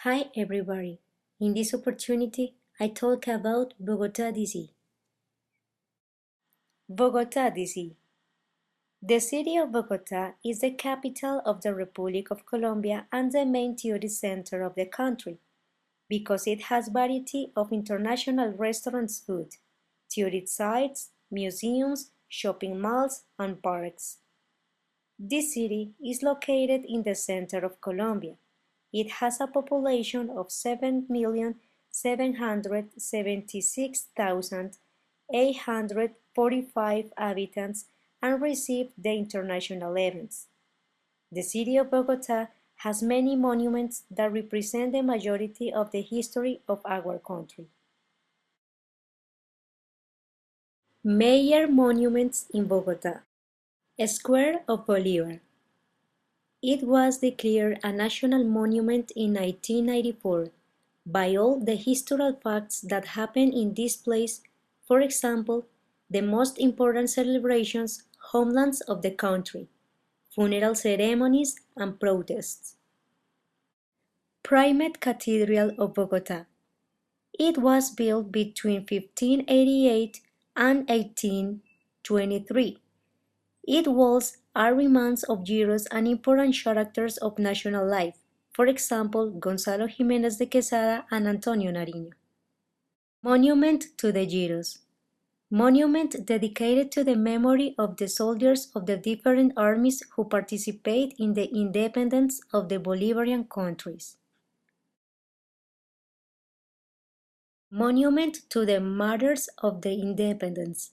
Hi everybody! In this opportunity, I talk about Bogotá D.C. Bogotá D.C. The city of Bogotá is the capital of the Republic of Colombia and the main tourist center of the country, because it has variety of international restaurants food, tourist sites, museums, shopping malls, and parks. This city is located in the center of Colombia. It has a population of 7,776,845 inhabitants and received the international events. The city of Bogotá has many monuments that represent the majority of the history of our country. Major monuments in Bogotá. Square of Bolívar. It was declared a national monument in 1994 by all the historical facts that happened in this place, for example, the most important celebrations, homelands of the country, funeral ceremonies, and protests. Preintermediate Cathedral of Bogotá. It was built between 1588 and 1823. Its walls are remnants of heroes and important characters of national life, for example, Gonzalo Jiménez de Quesada and Antonio Nariño. Monument to the Heroes. Monument dedicated to the memory of the soldiers of the different armies who participate in the independence of the Bolivarian countries. Monument to the Martyrs of the Independence.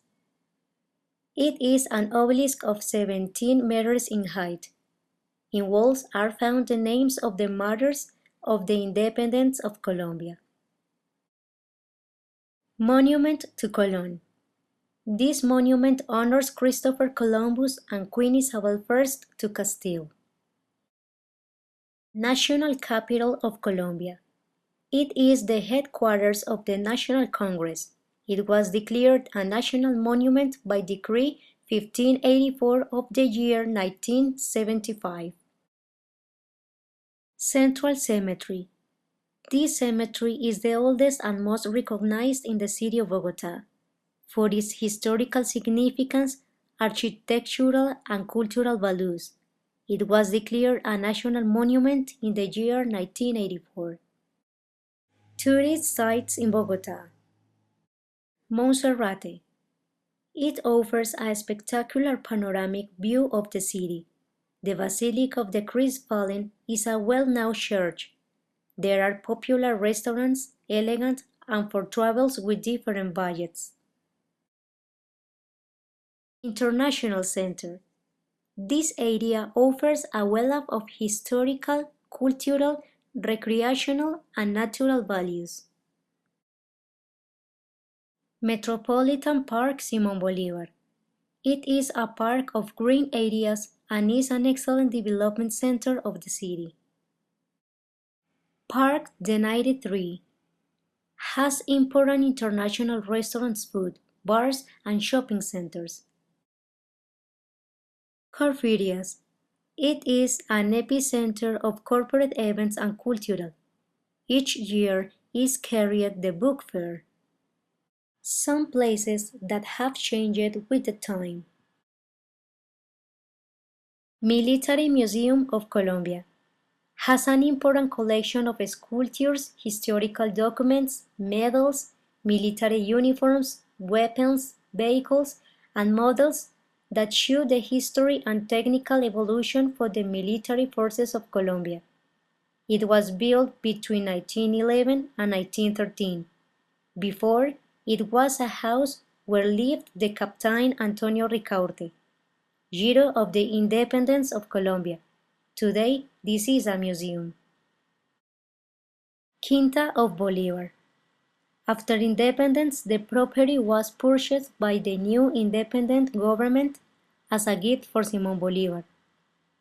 It is an obelisk of 17 meters in height. In walls are found the names of the martyrs of the independence of Colombia. Monument to Colón. This monument honors Christopher Columbus and Queen Isabel I to Castile. National Capital of Colombia. It is the headquarters of the National Congress. It was declared a national monument by Decree 1584 of the year 1975. Central Cemetery. This cemetery is the oldest and most recognized in the city of Bogotá for its historical significance, architectural and cultural values. It was declared a national monument in the year 1984. Tourist sites in Bogotá. Monserrate. It offers a spectacular panoramic view of the city. The Basilica of the Christ Fallen is a well-known church. There are popular restaurants, elegant, and for travels with different budgets. International Center. This area offers a wealth of historical, cultural, recreational, and natural values. Metropolitan Park Simón Bolívar. It is a park of green areas and is an excellent development center of the city. Park D.C. has important international restaurants, food, bars, and shopping centers. Corferias. It is an epicenter of corporate events and cultural. Each year is carried the book fair. Some places that have changed with the time. Military Museum of Colombia has an important collection of sculptures, historical documents, medals, military uniforms, weapons, vehicles, and models that show the history and technical evolution for the military forces of Colombia. It was built between 1911 and 1913. Before, it was a house where lived the Captain Antonio Ricaurte, hero of the independence of Colombia. Today, this is a museum. Quinta of Bolívar. After independence, the property was purchased by the new independent government as a gift for Simón Bolívar.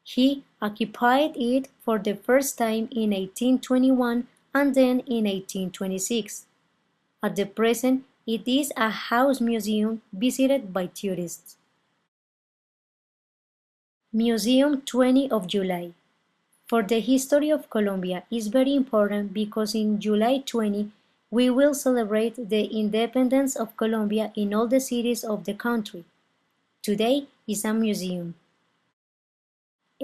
He occupied it for the first time in 1821 and then in 1826. At the present, it is a house museum visited by tourists. Museum 20 of July. For the history of Colombia is very important because in July 20 we will celebrate the independence of Colombia in all the cities of the country. Today is a museum.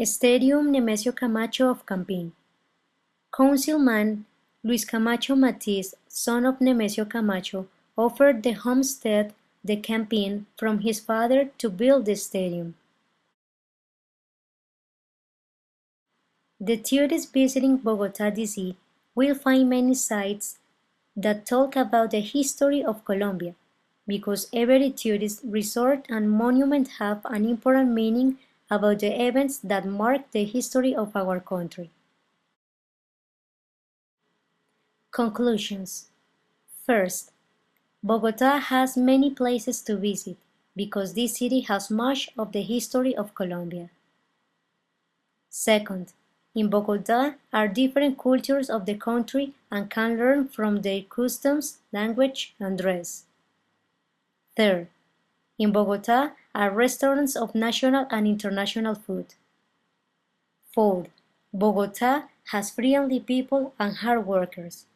Stadium Nemesio Camacho of Campín. Councilman Luis Camacho Matiz, son of Nemesio Camacho, offered the homestead de Campín from his father to build the stadium. The tourists visiting Bogotá D.C. will find many sites that talk about the history of Colombia, because every tourist resort and monument have an important meaning about the events that mark the history of our country. Conclusions. First, Bogotá has many places to visit because this city has much of the history of Colombia. Second, in Bogotá are different cultures of the country and can learn from their customs, language, and dress. Third, in Bogotá are restaurants of national and international food. Fourth, Bogotá has friendly people and hard workers.